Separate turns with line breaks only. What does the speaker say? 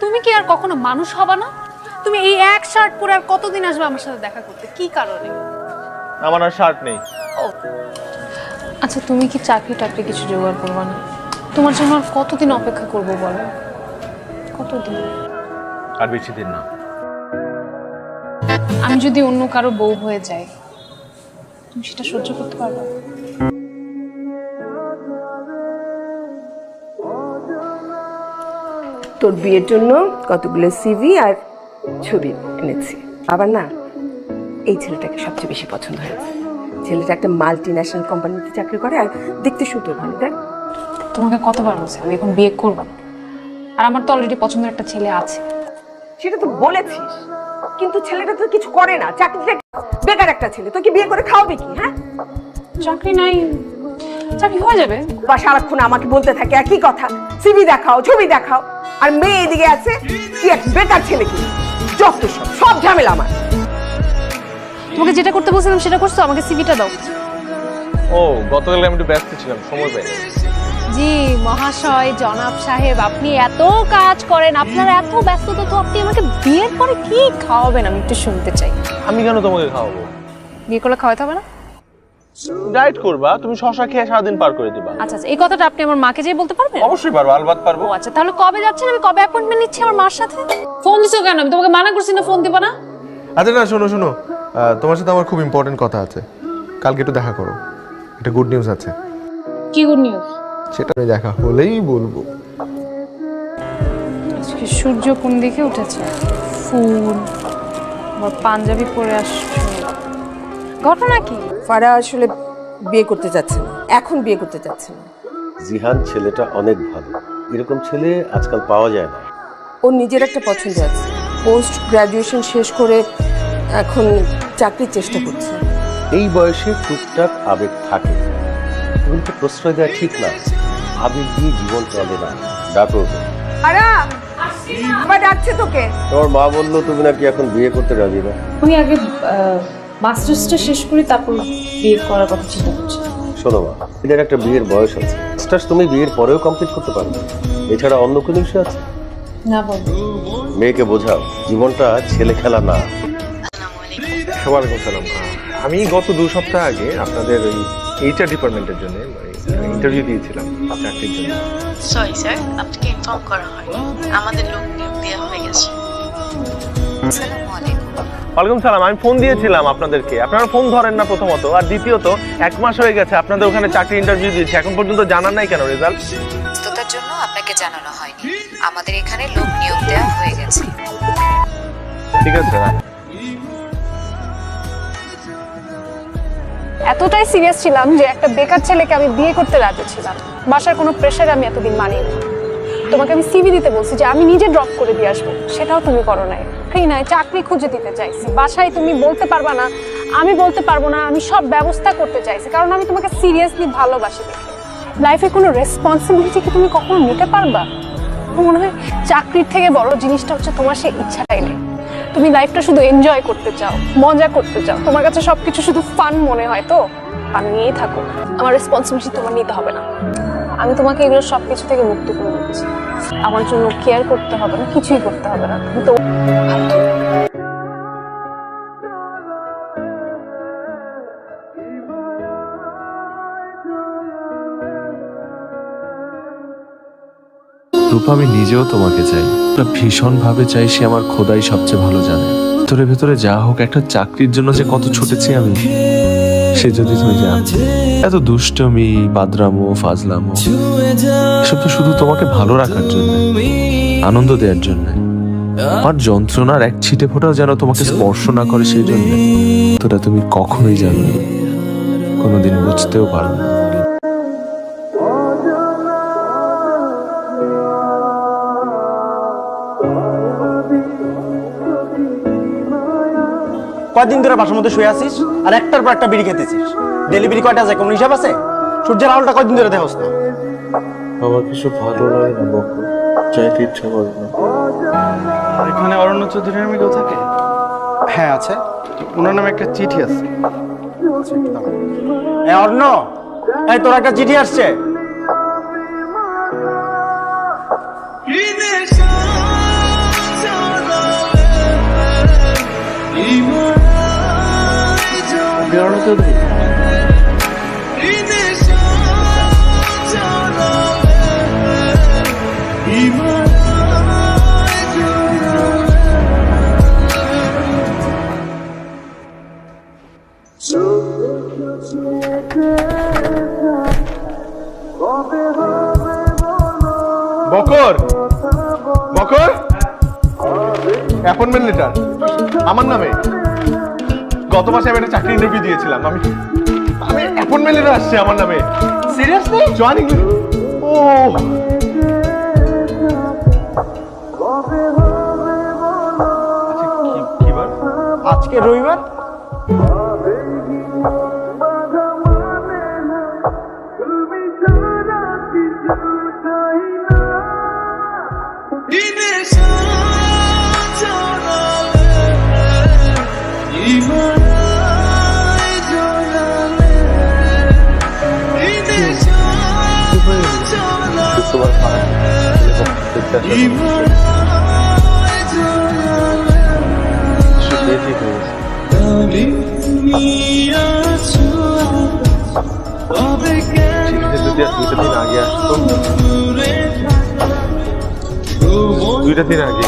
তুমি কি আর কখনো মানুষ হবা না? তুমি এই এক শার্ট পরে আর কতদিন আসবে আমার সাথে দেখা করতে? কি কারণে?
আমার আর শার্ট নেই।
ও আচ্ছা, তুমি কি চাকরি টাকরি কিছু জোগাড় করবা না? তোমার জন্য আর কতদিন অপেক্ষা করবো বলো? কতদিন?
আর বেশি দিন না।
আমি যদি অন্য কারো বউ হয়ে যাই, তুমি সেটা সহ্য করতে পারবে?
তোর বিয়ের জন্য কতগুলো সিভি আর ছবি এনেছি। আবার না, এই ছেলেটাকে সবচেয়ে বেশি পছন্দ হয়েছে। ছেলেটা একটা মাল্টি ন্যাশনাল কোম্পানিতে চাকরি করে আর দেখতে সুন্দর ভালো। দেখ,
তোমাকে কতবার বলছি আমি এখন বিয়ে করবো না, আর আমার তো অলরেডি পছন্দের একটা ছেলে আছে।
সেটা তো বলেছিস, কিন্তু ছেলেটা তো কিছু করে না, চাকরিটা বেকার একটা ছেলে। তোকে বিয়ে করে খাওয়াবে কি? হ্যাঁ,
চাকরি নাই, চাকরি হয়ে যাবে।
বা সারাক্ষণ আমাকে বলতে থাকে একই কথা, সিভি দেখাও ছবি দেখাও, আর মেয়ে এদিকে আছে কি এক বেকার ছেলে। কি যত সব ঝামেলা আমার।
তোমাকে যেটা করতে বলছিলাম সেটা করছো, আমাকে সিভিটা দাও।
ও গতকাল আমি একটু ব্যস্ত ছিলাম, সময় পাইনি।
জি মহাশয়, জনাব সাহেব, আপনি এত কাজ করেন, আপনার এত ব্যস্ততা, তো আপনি আমাকে বিয়ের পরে কি খাওয়াবেন আমি একটু শুনতে চাই।
আমি কেন তোমাকে খাওয়াবো?
বিয়ে করলে খাওয়াতে হবে না?
ডায়েট করবা, তুমি শশা খেয়ে সারাদিন পার করে দিবা।
আচ্ছা আচ্ছা, এই কথাটা আপনি আমার মাকে যেয়ে বলতে পারবেন?
অবশ্যই পারবো, আলবাত পারবো।
ও আচ্ছা, তাহলে কবে যাচ্ছেন? আমি কবে অ্যাপয়েন্টমেন্ট নিচ্ছি আমার মার সাথে? ফোন দিছো কেন? আমি তোমাকে মানা করছি না ফোন দিব না।
আচ্ছা না, শোনো শোনো, তোমার সাথে আমার খুব ইম্পর্টেন্ট কথা আছে। কালকে একটু দেখা করো, একটা গুড নিউজ আছে।
কি গুড নিউজ?
সেটা আমি দেখা হলেই বলবো।
আজকে সূর্য কোন দিকে উঠেছে? ফুল, আবার পাঞ্জাবি পরে আসছো, ঘটনা কি?
ফারা আসলে বিয়ে করতে যাচ্ছে না, এখন বিয়ে করতে যাচ্ছে না।
জিহান ছেলেটা অনেক ভালো, এরকম ছেলে আজকাল পাওয়া যায় না।
ওর নিজের একটা পছন্দ আছে, পোস্ট গ্রাজুয়েশন শেষ করে এখন চাকরির চেষ্টা করছে।
এই বয়সে টুকটাক আবেগ থাকে, এগুলোকে প্রশ্রয় দেওয়া ঠিক না। আবেগ দিয়ে জীবন চলে না। ডাকো ওকে।
আরা আবার ডাকছে তোকে।
তোমার মা বললো তুমি নাকি এখন বিয়ে করতে রাজি না।
আমি আগে মাস্টার্সটা শেষ করি, তারপর বিয়ে করার কথা চিন্তা করছি।
শোনো মা, এদের একটা বিয়ের বয়স আছে। মাস্টার্স তুমি বিয়ের পরেও কমপ্লিট করতে পারবে, এছাড়া অন্য কোনো ইস্যু আছে?
না বলবো।
মেয়েকে বোঝাও জীবনটা ছেলে খেলা না।
ওয়ালাইকুম সালাম। আমি গত 2 সপ্তাহ আগে আপনাদের ওই এইচআর ডিপার্টমেন্টের জন্য ইন্টারভিউ দিয়েছিলাম চাকরির জন্য।
সরি স্যার, আপনাকে ইনফর্ম করা হয়নি। আমাদের লোক নিয়োগ দেওয়া হয়ে গেছে। আসসালামু আলাইকুম।
ওয়ালাইকুম সালাম। আমি ফোন দিয়েছিলাম আপনাদেরকে, আপনারা ফোন ধরেন না প্রথমত, আর দ্বিতীয়ত 1 মাস হয়ে গেছে আপনাদের ওখানে চাকরি ইন্টারভিউ দিয়েছি, এখন পর্যন্ত জানার নাই কেন রেজাল্ট?
ব্যস্ততার জন্য আপনাকে জানানো হয়নি। আমাদের এখানে লোক নিয়োগ দেওয়া হয়ে গেছে।
ঠিক আছে না,
এতটাই সিরিয়াস ছিলাম যে একটা বেকার ছেলেকে আমি বিয়ে করতে রাজি ছিলাম। বাসার কোনো প্রেশারে আমি এতদিন মানিনি। তোমাকে আমি সিভি দিতে বলছি যে আমি নিজে ড্রপ করে দিয়ে আসবো, সেটাও তুমি করো নাই। নাই, চাকরি খুঁজে দিতে চাইছি বাসায়, তুমি বলতে পারবা না, আমি বলতে পারবো না, আমি সব ব্যবস্থা করতে চাইছি, কারণ আমি তোমাকে সিরিয়াসলি ভালোবাসি দেখে। লাইফে কোনো রেসপন্সিবিলিটি কি তুমি কখনো নিতে পারবা? মনে হয় চাকরির থেকে বড় জিনিসটা হচ্ছে তোমার সেই ইচ্ছাটাই নেই। তুমি লাইফটা শুধু এনজয় করতে চাও, মজা করতে চাও, তোমার কাছে সবকিছু শুধু ফান মনে হয়, তো ফান নিয়েই থাকো। আমার রেসপন্সিবিলিটি তোমার নিতে হবে না। আমি তোমাকে এগুলো সবকিছু থেকে মুক্ত করে দিচ্ছি। আমার জন্য কেয়ার করতে হবে না, কিছুই করতে হবে না। তুমি তো ভালো থেকো।
রূপা, আমি নিজেও তোমাকে চাই, ভীষণ ভাবে চাই। সে আমার খোদাই সবচেয়ে ভালো জানে। ভেতরে ভেতরে যা হোক, একটা চাকরির জন্য যে কত ছুটেছি আমি, সে যদি তুমি জানতে। এত দুষ্টমি, বাদরামো, ফাজলামো, এসব তো শুধু তোমাকে ভালো রাখার জন্য, আনন্দ দেওয়ার জন্য। আমার যন্ত্রণার এক ছিটে ফোঁটাও যেন তোমাকে স্পর্শ না করে, সেই জন্য। তোটা তুমি কখনোই জানো, কোনোদিন বুঝতেও পারবে না।
কয়দিন ধরে বাসার মধ্যে শুয়ে আছিস আর একটার পর একটা বিড়ি খেতেছিস? ডেলিভারি কয়টা যায় কোনো হিসাব আছে? সূর্যের আলোটা কয়দিন ধরে দেখোস না?
আমার কিছু ভালো লাগে না বকু, চাইতে ইচ্ছা করে না।
এখানে অরণ্য চৌধুরীর নামে কেউ থাকে?
হ্যাঁ আছে,
ওনার নামে একটা চিঠি আছে।
অর্ণ, এই তোর একটা চিঠি আসছে।
চৌধুরী।
বকর বকর অ্যাপয়েন্টমেন্ট লেটার আমার নামে। গত মাসে আমি একটা চাকরি ইন্টারভিউ দিয়েছিলাম, আমি অ্যাপয়েন্টমেন্ট লেটার আসছে আমার নামে।
সিরিয়াসলি?
জয়েনিং। ও কি বার?
আজকে রবিবার।
তোমার খারাপ দেখতে ঠিক হয়ে গেছে।
যদি আর 2টা দিন আগে আসতো, 2টা দিন আগে